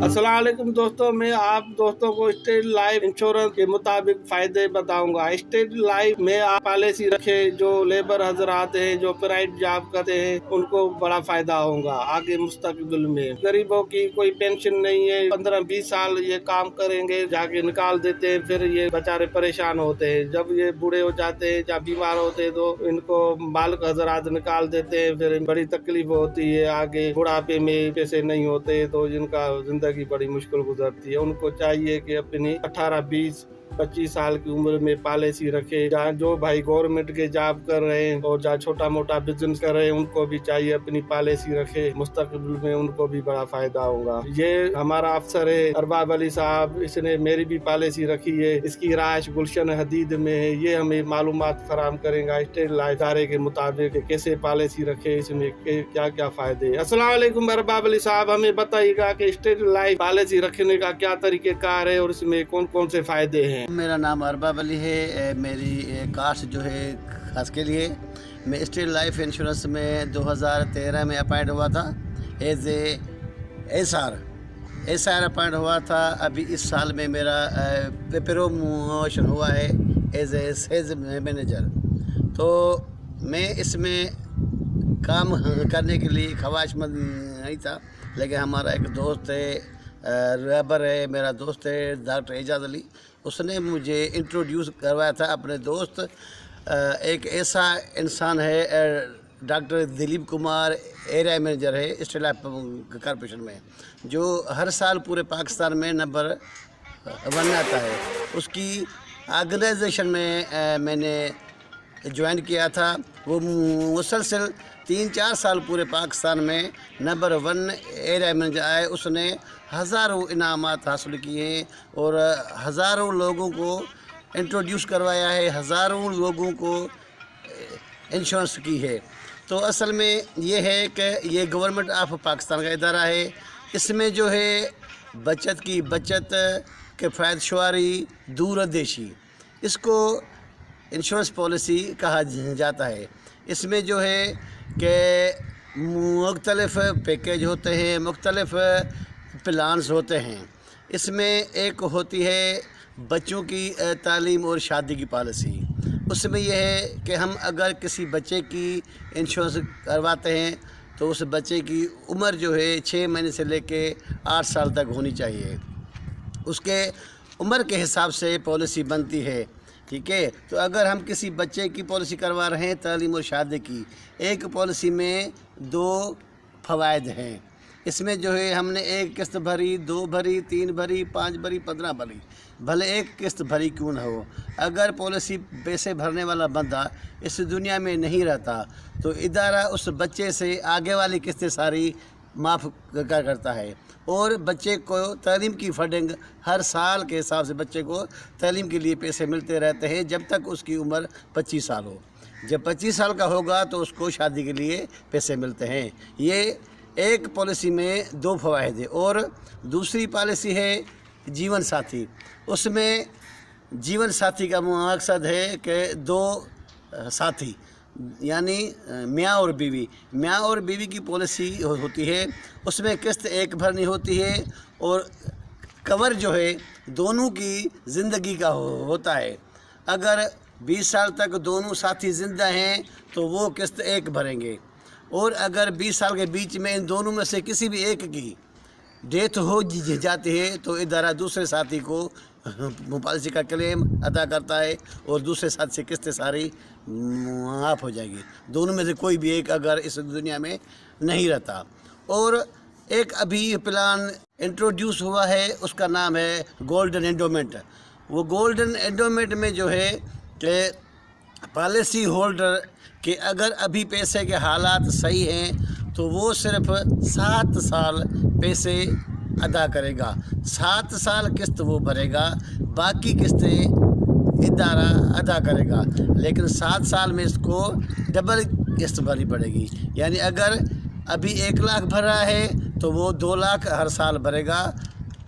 अस्सलाम वालेकुम दोस्तों, मैं आप दोस्तों को स्टेट लाइफ इंश्योरेंस के मुताबिक फायदे बताऊंगा। स्टेट लाइफ में आप पॉलिसी रखे जो लेबर हजरात हैं, जो प्राइवेट जॉब करते हैं, उनको बड़ा फायदा होगा आगे मुस्तकबिल में। गरीबों की कोई पेंशन नहीं है, 15-20 साल ये काम करेंगे, जाके निकाल देते हैं, फिर ये बेचारे परेशान होते हैं। जब ये बूढ़े हो जाते हैं या बीमार होते हैं तो इनको मालिक हजरात निकाल देते हैं, फिर बड़ी तकलीफ होती है। आगे बुढ़ापे में पैसे नहीं होते तो इनका जिंदगी बड़ी मुश्किल गुजरती है। उनको चाहिए कि अपनी 18-20-25 साल की उम्र में पॉलिसी रखे। जहाँ जो भाई गवर्नमेंट के जॉब कर रहे हैं और जहाँ छोटा मोटा बिजनेस कर रहे हैं, उनको भी चाहिए अपनी पॉलिसी रखे। मुस्तकबिल में उनको भी बड़ा फायदा होगा। ये हमारा अफसर है अरबाब अली साहब, इसने मेरी भी पॉलिसी रखी है। इसकी राइश गुलशन हदीद में है। ये हमें मालूमात फराम करेगा स्टेट लाइफ इदारे के मुताबिक कैसे पॉलिसी रखे, इसमें क्या क्या फायदे। अस्सलाम वालेकुम अरबाब अली साहब, हमें बताइएगा कि स्टेट लाइफ पॉलिसी रखने का क्या तरीक़ेकार है और इसमें कौन कौन से फायदे हैं। मेरा नाम अरबाब अली है। मेरी कास्ट जो है खास के लिए मैं स्टेट लाइफ इंश्योरेंस में 2013 में अपॉइंट हुआ था। एज एस आर अपॉइंट हुआ था। अभी इस साल में मेरा प्रमोशन हुआ है एज ए सेल्स मैनेजर। तो मैं इसमें काम करने के लिए ख्वाहिशमंद नहीं था, लेकिन हमारा एक दोस्त है, रबर है, मेरा दोस्त है डॉक्टर एजाज अली, उसने मुझे इंट्रोड्यूस करवाया था। अपने दोस्त एक ऐसा इंसान है doctor Dilip Kumar, area manager है स्टेट लाइफ कॉर्पोरेशन में, जो हर साल पूरे पाकिस्तान में नंबर 1 आता है। उसकी ऑर्गेनाइजेशन में मैंने ज्वाइन किया था। वो मुसलसल 3-4 साल पूरे पाकिस्तान में नंबर 1 एरिया मैनेजर आए। उसने हज़ारों इनामात हासिल किए हैं और हज़ारों लोगों को इंट्रोड्यूस करवाया है, हज़ारों लोगों को इंश्योरेंस की है। तो असल में ये है कि ये गवर्नमेंट ऑफ पाकिस्तान का इदारा है। इसमें जो है बचत की बचत, किफ़ायत शुमारी, दूरंदेशी, इसको इंश्योरेंस पॉलिसी कहा जाता है। इसमें जो है कि मुख्तलिफ़ पैकेज होते हैं, मुख्तलिफ़ प्लान्स होते हैं। इसमें एक होती है बच्चों की तालीम और शादी की पॉलिसी। उसमें यह है कि हम अगर किसी बच्चे की इंश्योरेंस करवाते हैं तो उस बच्चे की उम्र जो है 6 महीने से लेके 8 साल तक होनी चाहिए। उसके उम्र के हिसाब से पॉलिसी बनती है, ठीक है। तो अगर हम किसी बच्चे की पॉलिसी करवा रहे हैं तालीम और शादी की, एक पॉलिसी में 2 फ़वाइद हैं। इसमें जो है हमने 1 किस्त भरी, 2 भरी, 3 भरी, 5 भरी, 15 भरी, भले 1 किस्त भरी क्यों न हो। अगर पॉलिसी पैसे भरने वाला बंदा इस दुनिया में नहीं रहता तो इदारा उस बच्चे से आगे वाली किस्तें सारी माफ़ करता है और बच्चे को तालीम की फंडिंग हर साल के हिसाब से बच्चे को तालीम के लिए पैसे मिलते रहते हैं जब तक उसकी उम्र 25 साल हो। जब 25 साल का होगा तो उसको शादी के लिए पैसे मिलते हैं। ये एक पॉलिसी में 2 फ़वाइद है। और दूसरी पॉलिसी है जीवन साथी। उसमें जीवन साथी का मकसद है कि 2 साथी यानी मियाँ और बीवी की पॉलिसी होती है। उसमें किस्त 1 भरनी होती है और कवर जो है दोनों की ज़िंदगी का होता है। अगर 20 साल तक दोनों साथी ज़िंदा हैं तो वो किस्त 1 भरेंगे, और अगर 20 साल के बीच में इन दोनों में से किसी भी एक की डेथ हो जाती है तो इदारा दूसरे साथी को पॉलिसी का क्लेम अदा करता है और दूसरे साथी से किस्तें सारी माफ़ हो जाएगी। दोनों में से कोई भी एक अगर इस दुनिया में नहीं रहता। और एक अभी प्लान इंट्रोड्यूस हुआ है, उसका नाम है गोल्डन एंडोमेंट। वो गोल्डन एंडोमेंट में जो है कि पॉलिसी होल्डर के अगर अभी पैसे के हालात सही हैं तो वो सिर्फ 7 साल पैसे अदा करेगा, 7 साल किस्त वो भरेगा, बाकी किस्तें इदारा अदा करेगा। लेकिन 7 साल में इसको डबल किस्त भरनी पड़ेगी। यानी अगर अभी 1 लाख भर रहा है तो वो 2 लाख हर साल भरेगा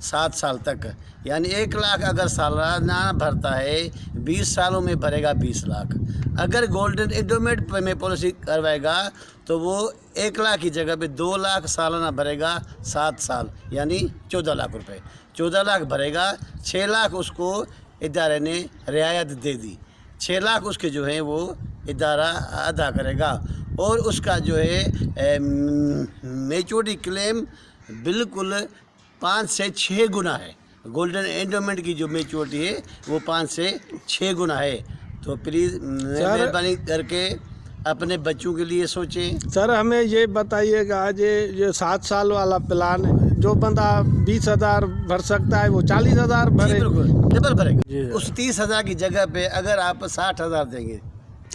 7 साल तक। यानी 1 लाख अगर सालाना भरता है 20 सालों में भरेगा 20 लाख। اگر گولڈن انڈومنٹ میں پالیسی کروائے گا تو وہ 1 لاکھ کی جگہ پہ 2 لاکھ سالانہ بھرے گا 7 سال، یعنی 14 لاکھ روپے، 14 لاکھ بھرے گا، 6 لاکھ اس کو ادارے نے رعایت دے دی، 6 لاکھ اس کے جو ہیں وہ ادارہ ادا کرے گا، اور اس کا جو ہے میچورٹی کلیم بالکل 5 سے 6 گنا ہے۔ گولڈن انڈومنٹ کی جو میچورٹی ہے وہ 5 سے 6 گنا ہے۔ تو پلیز مہربانی کر کے اپنے بچوں کے لیے سوچیں۔ سر ہمیں یہ بتائیے گا یہ 7 سال والا پلان ہے، جو بندہ 20,000 بھر سکتا ہے وہ 40,000 بھرے؟ جی بالکل ڈبل بھرے گا، اس 30,000 کی جگہ پہ اگر آپ 60,000 دیں گے،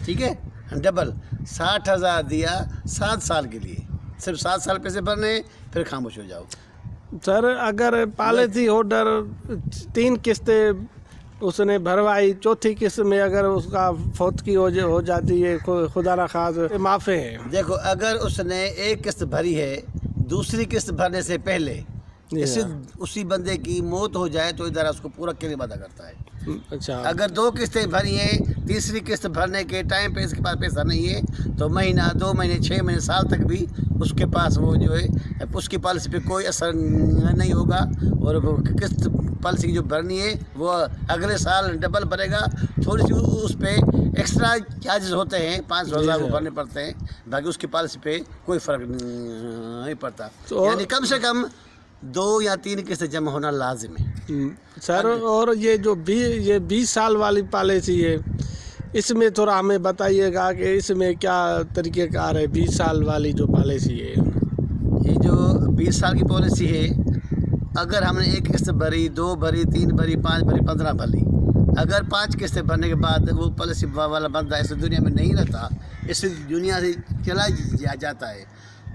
ٹھیک ہے، ڈبل 60,000 دیا 7 سال کے لیے، صرف 7 سال پیسے بھرنے، پھر خاموش ہو جاؤ۔ سر اگر پالیسی ہولڈر 3 قسطیں اس نے بھروائی، چوتھی قسط میں اگر اس کا فوتگی ہو جاتی ہے، خدا نخواستہ معافی ہے، دیکھو اگر اس نے 1 قسط بھری ہے، دوسری قسط بھرنے سے پہلے اسی بندے کی موت ہو جائے تو ادارہ اس کو پورا کلیم ادا کرتا ہے۔ اچھا، اگر 2 قسطیں بھری ہیں، تیسری قسط بھرنے کے ٹائم پہ اس کے پاس پیسہ نہیں ہے تو مہینہ، 2 مہینے، 6 مہینے، سال تک بھی اس کے پاس وہ جو ہے اس کی پالیسی پہ کوئی اثر نہیں ہوگا، اور وہ قسط پالیسی جو بھرنی ہے وہ اگلے سال ڈبل بھرے گا۔ تھوڑی سی اس پہ ایکسٹرا چارجز ہوتے ہیں، 500,000 وہ بھرنے پڑتے ہیں، باقی اس کی پالیسی پہ کوئی فرق نہیں پڑتا، یعنی کم سے کم 2 یا 3 قسطیں جمع ہونا لازم ہے۔ سر اور یہ جو 20 سال والی پالیسی ہے، اس میں تھوڑا ہمیں بتائیے گا کہ اس میں کیا طریقہ کار ہے؟ 20 سال والی جو پالیسی ہے، یہ جو 20 سال کی پالیسی ہے، اگر ہم نے 1 قسط بھری، 2 بھری، 3 بھری، 5 بھری، 15 بھری، اگر 5 قسطیں بھرنے کے بعد وہ پالیسی والا بندہ اس دنیا میں نہیں رہتا، اس دنیا سے چلا جاتا ہے،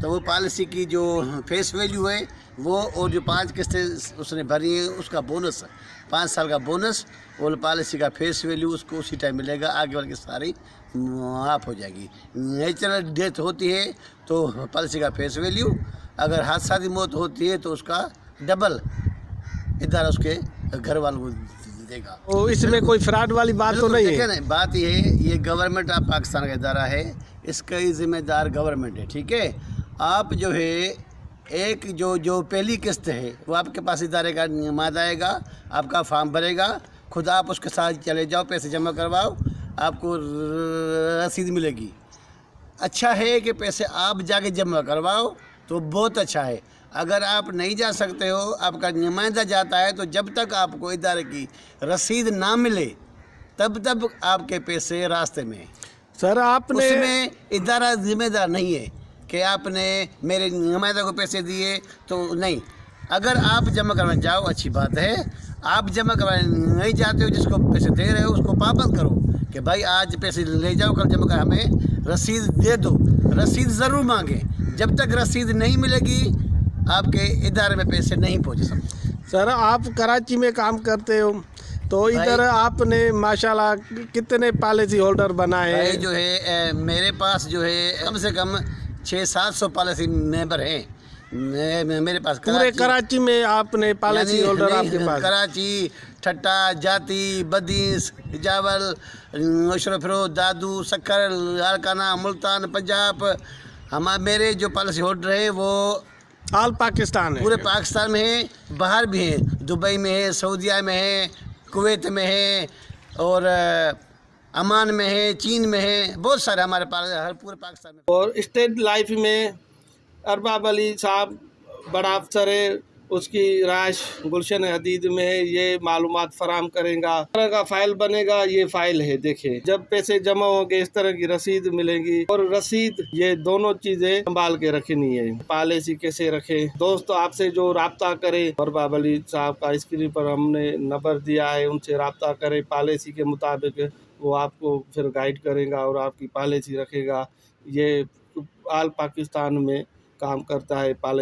تو وہ پالیسی کی جو فیس ویلیو ہے وہ، اور جو 5 قسطیں اس نے بھری ہیں اس کا بونس، 5 سال کا بونس، اور پالیسی کا فیس ویلیو اس کو اسی ٹائم ملے گا، آگے والی کی ساری معاف ہو جائے گی۔ نیچرل ڈیتھ ہوتی ہے تو پالیسی کا فیس ویلیو، اگر حادثاتی موت ہوتی ہے تو اس کا ڈبل ادارہ اس کے گھر والوں کو دے گا۔ اس میں کوئی فراڈ والی بات تو نہیں ہے؟ بات یہ ہے، یہ گورنمنٹ آف پاکستان کا ادارہ ہے، اس کا ذمہ دار گورنمنٹ ہے، ٹھیک ہے۔ آپ جو ہے ایک جو پہلی قسط ہے وہ آپ کے پاس ادارے کا نمائندہ آئے گا، آپ کا فارم بھرے گا، خود آپ اس کے ساتھ چلے جاؤ، پیسے جمع کرواؤ، آپ کو رسید ملے گی۔ اچھا ہے کہ پیسے آپ جا کے جمع کرواؤ تو بہت اچھا ہے۔ اگر آپ نہیں جا سکتے ہو، آپ کا نمائندہ جاتا ہے، تو جب تک آپ کو ادارے کی رسید نہ ملے تب تک آپ کے پیسے راستے میں۔ سر آپ نے اس میں ادارہ ذمہ دار نہیں ہے کہ آپ نے میرے نمائندہ کو پیسے دیے تو نہیں۔ اگر آپ جمع کروانے جاؤ اچھی بات ہے، آپ جمع کروانے نہیں جاتے ہو، جس کو پیسے دے رہے ہو اس کو پابند کرو کہ بھائی آج پیسے لے جاؤ، کل جمع کر ہمیں رسید دے دو، رسید ضرور مانگیں۔ جب تک رسید نہیں ملے گی آپ کے ادارے میں پیسے نہیں پہنچ سکتے۔ سر آپ کراچی میں کام کرتے ہو تو ادھر آپ نے ماشاءاللہ کتنے پالیسی ہولڈر بنائے ہیں؟ جو ہے میرے پاس جو ہے کم سے کم 600-700 پالیسی ممبر ہیں میرے پاس پورے کراچی میں۔ آپ نے پالیسی ہولڈر آپ کے پاس؟ کراچی، ٹھٹا، جاتی، بدیس، جاول، نوشر فروز، دادو، سکھر، لاڑکانہ، ملتان، پنجاب، میرے جو پالیسی ہولڈر ہیں وہ آل پاکستان ہے، پورے پاکستان میں ہیں، باہر بھی ہیں، دبئی میں ہے، سعودیہ میں ہے، کویت میں ہے، اور عمان میں ہے، چین میں ہے، بہت سارے ہمارے پاس ہر پورے پاکستان میں۔ اور اسٹیٹ لائف میں ارباب علی صاحب بڑا افسر ہے، اس کی رہائش گلشن حدید میں ہے، یہ معلومات فراہم کرے گا۔ اس طرح کا فائل بنے گا، یہ فائل ہے، دیکھیں جب پیسے جمع ہوں گے اس طرح کی رسید ملے گی، اور رسید یہ دونوں چیزیں سنبھال کے رکھنی ہے۔ پالیسی کیسے رکھے؟ دوست آپ سے جو رابطہ کرے، ارباب علی صاحب کا اسکرین پر ہم نے نمبر دیا ہے، ان سے رابطہ کرے، پالیسی کے مطابق وہ آپ کو پھر گائیڈ کرے گا اور آپ کی پالیسی رکھے گا۔ یہ آل پاکستان میں کام کرتا ہے پالیسی